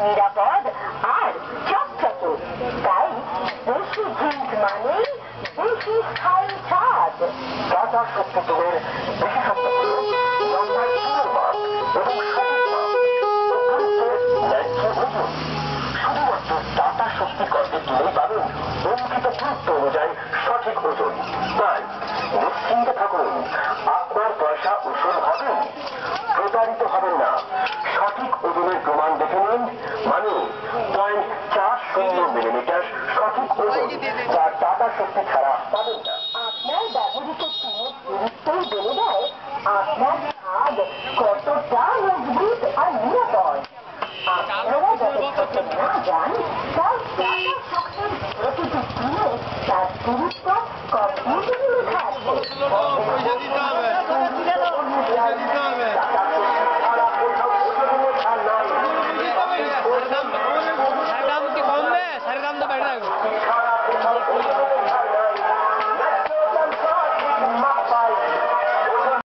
নিরাপদ আর চকচকে। তাই বেশি জিঙ্ক মানে বেশি স্থায়ী ছাদ। টাটা শক্তি তেলের বিশেষত্ব হল লম্বার পুরো মাপ এবং সঠিক মাপ ও গুরুত্বের ন্যায্য ওজন। শুধুমাত্র টাটা শক্তি কর্পে কিনেই পাবেন অঙ্কিত গুরুত্ব অনুযায়ী সঠিক ওজন। তাই নিশ্চিন্তে থাকুন, আপনার পয়সা উসুল হবেন, প্রতারিত হবেন না। সঠিক ওজনের প্রমাণ দেখে নিন, মানে 0.40 মিলিমিটার সঠিক ওজন, যা টাটা শক্তি ছাড়া পাবেন না। আপনার ব্যবহৃত তেলের গুরুত্বই বলে দেয় আপনার ছাদ কতটা মজবুত আর নিরাপদ। আপনারা যতক্ষণ না যান, তাই টাটা শক্তির প্রতিটি কিনে তার গুরুত্ব কম্পিউটারে লেখা আছে। দাম কি কমবে? সারের দাম তো বেড়ে যাবে।